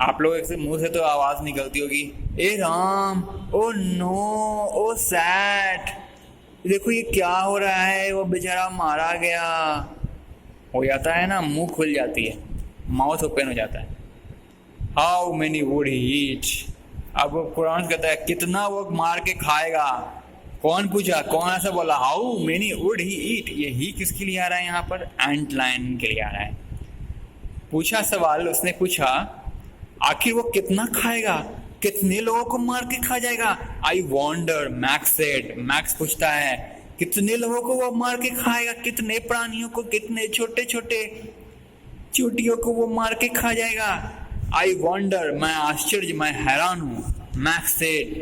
आप लोग से मुंह से तो आवाज निकलती होगी, ए Ram, oh no, oh sad, देखो ये क्या हो रहा है, वो बेचारा मारा गया। हो जाता है ना, मुंह खुल जाती है, माउथ ओपन हो जाता है। हाउ मेनी वुड ही ईट। अब वो कुरान कहता है कितना वो मार के खाएगा। कौन पूछा, कौन ऐसा बोला, हाउ मेनी वुड ही ईट। ये ही किसके लिए आ रहा है यहाँ पर, एंट लाइन के लिए आ रहा है। पूछा सवाल, उसने पूछा आखिर वो कितना खाएगा, कितने लोगों को मार के खा जाएगा। आई वॉन्डर, मैक्स सेड। मैक्स पूछता है कितने लोगों को वो मार के खाएगा, कितने प्राणियों को, कितने छोटे छोटे चूटियों को वो मार के खा जाएगा। आई वॉन्डर, मैं आश्चर्य, मैं हैरान हूं। Max said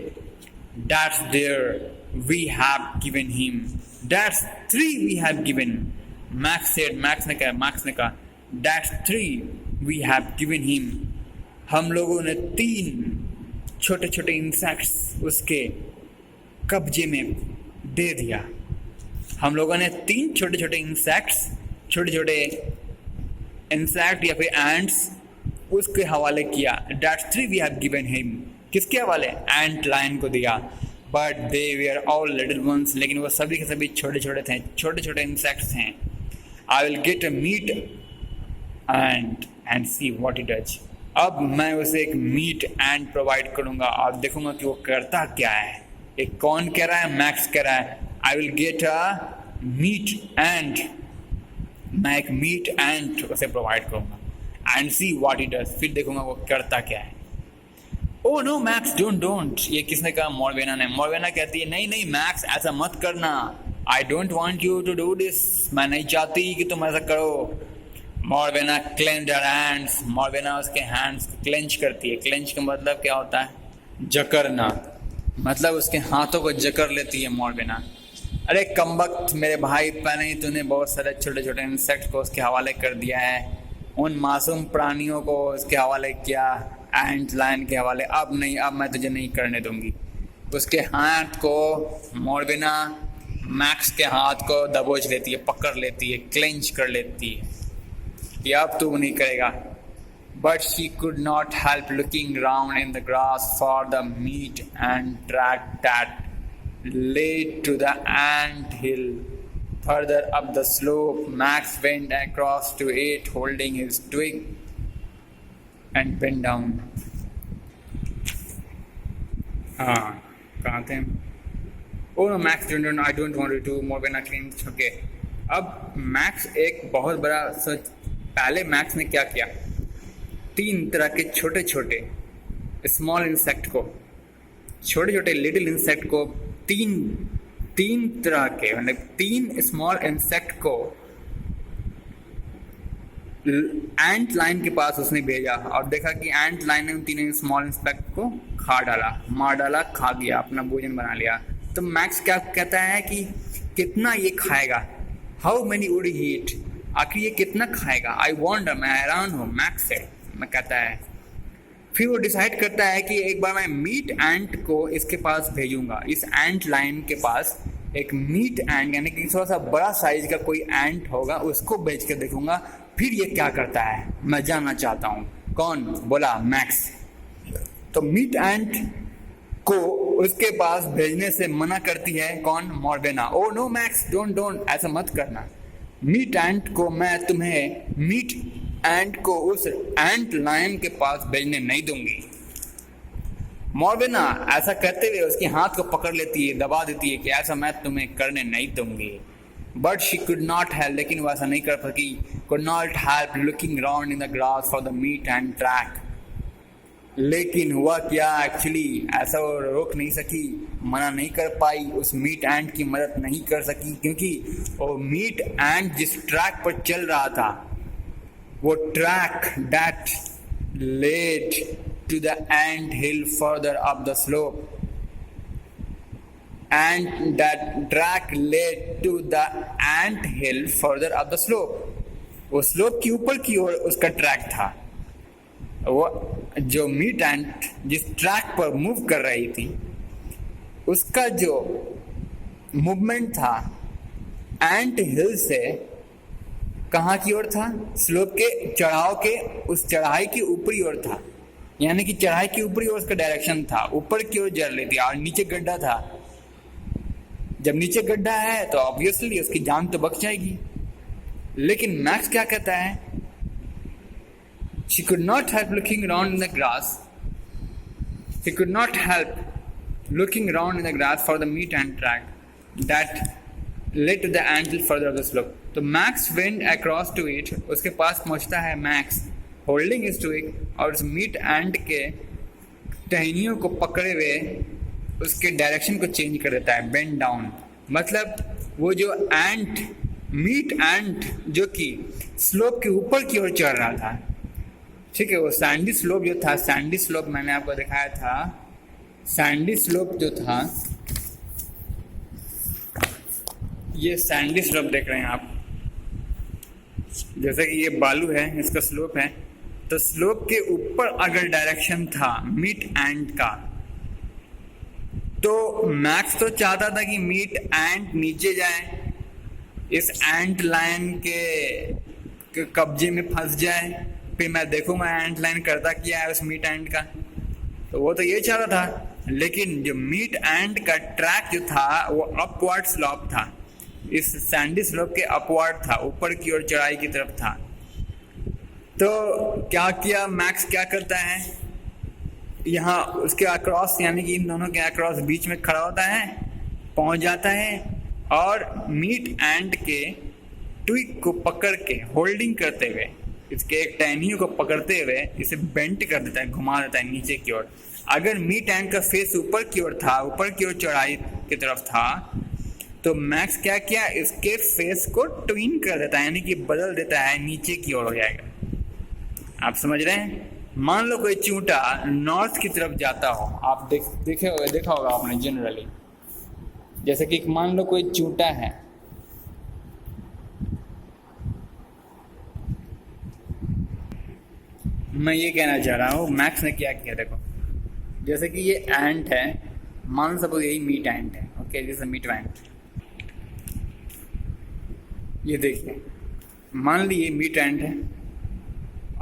that's there we have given him, that's three we have given. Max said, Max ने कहा that's three we have given him. हम लोगों ने 3 छोटे छोटे इंसेक्ट्स उसके कब्जे में दे दिया। हम लोगों ने 3 छोटे छोटे इंसेक्ट्स, छोटे छोटे इंसेक्ट या फिर एंट्स उसके हवाले किया। That's 3 we have given him. किसके हवाले, एंट लाइन को दिया। But they were all little ones, लेकिन वो सभी के सभी छोटे छोटे थे, छोटे छोटे इंसेक्ट्स हैं। I will get a meat ant see what it does. अब मैं उसे एक मीट एंड प्रोवाइड करूंगा और देखूंगा कि वो करता क्या है। एक कौन कह रहा है, मैक्स कह रहा है I will get a meat ant, मैं एक मीट एंड उसे प्रोवाइड करूंगा and see what it does, फिर देखूंगा वो करता क्या है। Oh no Max, don't. ये किसने कहा, मॉर्वेना ने। मॉर्वेना कहती है नहीं नहीं मैक्स, ऐसा मत करना। I don't want you to do this, मैं नहीं चाहती कि तुम ऐसा करो। मॉर्वेना क्लेंच हर हैंड्स, मॉर्वेना उसके हैंड्स क्लेंच करती है। क्लेंच का मतलब क्या होता है, जकड़ना, मतलब उसके हाथों को जकड़ लेती है मॉर्वेना। अरे कमबख्त मेरे भाई, पहले ही तूने बहुत सारे छोटे छोटे इंसेक्ट को उसके हवाले कर दिया है, उन मासूम प्राणियों को उसके हवाले किया, एंट लाइन के हवाले। अब नहीं, अब मैं तुझे नहीं करने दूंगी। उसके हाथ को मॉर्वेना मैक्स के हाथ को दबोच लेती है, पकड़ लेती है, क्लेंच कर लेती है कि अब तू नहीं करेगा। But she could not help looking round in the grass for the meat ant track that led to the ant hill. Further up the slope, Max went across to it, holding his twig and bent down. कहाँ थे? Oh no, Max, I don't want to do more when I clean. Okay. अब max एक बहुत बड़ा सच, पहले max ने क्या किया, 3 तरह के छोटे छोटे स्मॉल इंसेक्ट को, छोटे छोटे लिटिल इंसेक्ट को, तीन तरह के, मतलब 3 स्मॉल इंसेक्ट को एंट लाइन के पास उसने भेजा और देखा कि एंट लाइन ने उन 3 स्मॉल इंसेक्ट को खा डाला, मार डाला, खा गया, अपना भोजन बना लिया। तो मैक्स क्या कहता है कि कितना ये खाएगा, हाउ मेनी वुड ही ईट, आखिर ये कितना खाएगा। आई वॉन्डर, मैं हैरान हूँ, मैक्स से मैं कहता है। फिर वो डिसाइड करता है कि एक बार मैं मीट एंट को इसके पास भेजूंगा, इस एंट लाइन के पास एक मीट एंट, यानी कि थोड़ा सा बड़ा साइज का कोई एंट होगा, उसको भेज कर देखूंगा फिर ये क्या करता है, मैं जानना चाहता हूँ। कौन बोला, मैक्स। तो मीट एंट को उसके पास भेजने से मना करती है कौन, मॉर्वेना। ओ नो मैक्स, डोंट, ऐसा मत करना। मीट एंट को मैं तुम्हें, मीट एंट को उस एंट लाइन के पास भेजने नहीं दूंगी। मॉर्वेना ऐसा कहते हुए उसके हाथ को पकड़ लेती है, दबा देती है कि ऐसा मैं तुम्हें करने नहीं दूंगी। But she could not help, लेकिन वो ऐसा नहीं कर सकी। Could not help looking round in the grass for the meat ant track. लेकिन हुआ क्या, एक्चुअली ऐसा वो रोक नहीं सकी, मना नहीं कर पाई, उस मीट एंट की मदद नहीं कर सकी, क्योंकि वो मीट एंट जिस ट्रैक पर चल रहा था, वो track that led to the ant hill further up the slope, and that track led to the ant hill further up the slope. वो स्लोप की ऊपर की ओर उसका ट्रैक था। वो जो मीट एंट जिस ट्रैक पर मूव कर रही थी, उसका जो मूवमेंट था एंट हिल से कहाँ की ओर था, स्लोप के, चढ़ाव के, उस चढ़ाई की ऊपरी ओर था। यानी कि चढ़ाई के ऊपर ही उसका डायरेक्शन था, ऊपर की ओर जा रही थी और नीचे गड्ढा था। जब नीचे गड्ढा है तो ऑब्वियसली उसकी जान तो बच जाएगी। लेकिन मैक्स क्या कहता है, she could not help looking around in the grass. She could not help looking around in the grass for the meat ant track that led to the anthill further up the slope. तो Max went across to it, उसके पास पहुंचता है Max holding is to it, और उस meet एंट के टहनियों को पकड़े हुए उसके डायरेक्शन को चेंज कर देता है, बेंड डाउन। मतलब वो जो एंट, मीट एंट जो कि स्लोप के ऊपर की ओर चढ़ रहा था, ठीक है, वो सैंडी स्लोप जो था, सैंडी स्लोप मैंने आपको दिखाया था, सैंडी स्लोप जो था, ये सैंडी स्लोप देख रहे हैं आप, जैसे कि ये बालू है, इसका स्लोप है, तो स्लोप के ऊपर अगर डायरेक्शन था मीट एंट का, तो मैक्स तो चाहता था कि मीट एंट नीचे जाए, इस एंट लाइन के कब्जे में फंस जाए, फिर मैं देखूंगा एंट लाइन करता क्या है उस मीट एंट का। तो वो तो ये चाह रहा था, लेकिन जो मीट एंट का ट्रैक जो था वो अपवर्ड स्लोप था, इस सैंडी स्लोप के अपवर्ड था, ऊपर की ओर चढ़ाई की तरफ था। तो क्या किया मैक्स, क्या करता है, यहाँ उसके अक्रॉस, यानी कि इन दोनों के अक्रॉस बीच में खड़ा होता है, पहुंच जाता है और मीट एंट के ट्विग को पकड़ के होल्डिंग करते हुए, इसके एक टहनियों को पकड़ते हुए इसे बेंट कर देता है, घुमा देता है नीचे की ओर। अगर मीट एंट का फेस ऊपर की ओर था, ऊपर की ओर चढ़ाई की तरफ था, तो मैक्स क्या किया, इसके फेस को ट्विन कर देता है, यानी कि बदल देता है, नीचे की ओर हो जाएगा। आप समझ रहे हैं? मान लो कोई चूंटा नॉर्थ की तरफ जाता हो, आप देखा होगा आपने जनरली, जैसे कि मान लो कोई चूंटा है, मैं ये कहना चाह रहा हूँ मैक्स ने क्या किया, देखो, जैसे कि ये एंट है, मान लो सपोज यही मीट एंट है, ओके, दिस इज मीट एंट, ये देखिए, मान ली ये मीट एंट है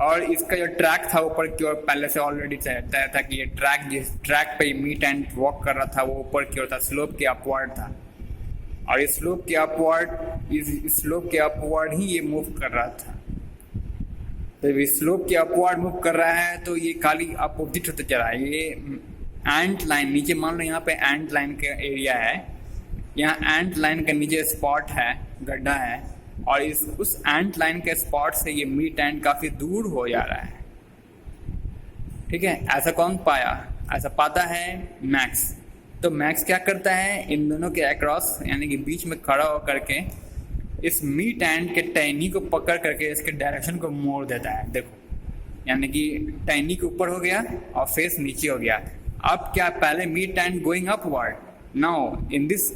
और इसका जो ट्रैक था ऊपर की ओर पहले से ऑलरेडी तय था कि ये ट्रैक, जिस ट्रैक पे मीट एंट वॉक कर रहा था वो ऊपर की ओर था, स्लोप के अपवर्ड था, और इस स्लोप के अपवर्ड, इस स्लोप के अपवर्ड ही ये मूव कर रहा था। तो इस स्लोप के अपवर्ड मूव कर रहा है तो ये खाली अपोजिट होते चला है। ये एंट लाइन नीचे, मान लो यहाँ पे एंट लाइन का एरिया है, यहाँ एंट लाइन के नीचे स्पॉट है, गड्ढा है, और उस एंट लाइन के स्पॉट से ये मीट एंट काफी दूर हो जा रहा है, ठीक है। ऐसा कौन पाया, ऐसा पाता है मैक्स। तो मैक्स क्या करता है, इन दोनों के अक्रॉस, यानी कि बीच में खड़ा होकर के इस मीट एंट के टहनी को पकड़ करके इसके डायरेक्शन को मोड़ देता है, देखो, यानी कि टहनी के ऊपर हो गया और फेस नीचे हो गया। अब क्या, पहले meat ant going upward, now in this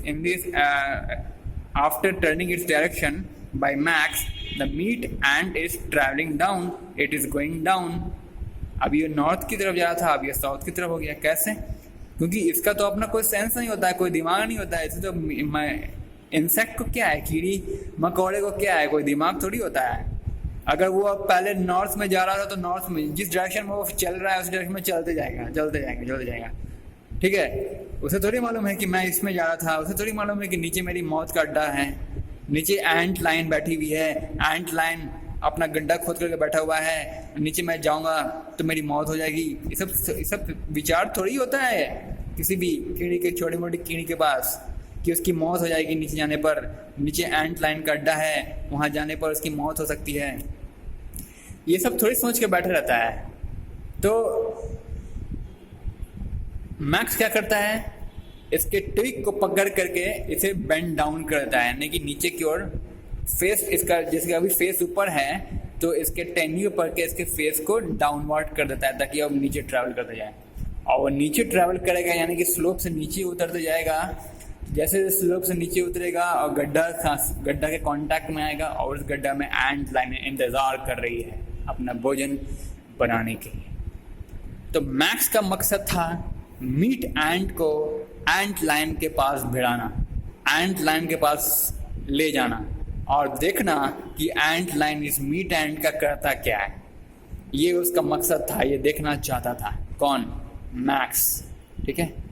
after turning its direction by Max, the meat ant is traveling down, it is going down। अब ये नॉर्थ की तरफ जा रहा था, अब ये साउथ की तरफ हो गया। कैसे? क्योंकि इसका तो अपना कोई सेंस नहीं होता है, कोई दिमाग नहीं होता है। इसे तो इंसेक्ट को क्या है, कीड़ी मकोड़े को क्या है, कोई दिमाग थोड़ी होता है। अगर वो अब पहले नॉर्थ में जा रहा था तो नॉर्थ में जिस डायरेक्शन में वो चल रहा है उस डायरेक्शन में चलते जाएगा, ठीक है। उसे थोड़ी मालूम है कि मैं इसमें जा रहा था, उसे थोड़ी मालूम है कि नीचे मेरी मौत का अड्डा है, नीचे एंट लाइन बैठी हुई है, एंट लाइन अपना गड्ढा खोद करके बैठा हुआ है, नीचे मैं जाऊंगा तो मेरी मौत हो जाएगी। ये सब विचार थोड़ी होता है किसी भी कीड़ी के, छोटी मोटी कीड़ी के पास, कि उसकी मौत हो जाएगी नीचे जाने पर, नीचे एंट लाइन का अड्डा है, वहां जाने पर उसकी मौत हो सकती है। ये सब थोड़ी सोच के बैठा रहता है। तो मैक्स क्या करता है, इसके ट्विग को पकड़ करके इसे बेंड डाउन कर देता है, यानी कि नीचे की ओर फेस इसका, जैसे अभी फेस ऊपर है तो इसके टहनी ऊपर के इसके फेस को डाउनवर्ड कर देता है ताकि अब नीचे ट्रैवल करता जाए। और वो नीचे ट्रैवल करेगा, यानी कि स्लोप से नीचे उतरते जाएगा। जैसे स्लोप से नीचे उतरेगा और गड्ढा के कांटेक्ट में आएगा, और उस गड्ढा में एंट लाइन इंतजार कर रही है अपना भोजन बनाने के लिए। तो मैक्स का मकसद था मीट एंट को एंट लाइन के पास भिड़ाना, एंट लाइन के पास ले जाना और देखना कि एंट लाइन इस मीट एंट का करता क्या है। ये उसका मकसद था, ये देखना चाहता था। कौन? मैक्स। ठीक है।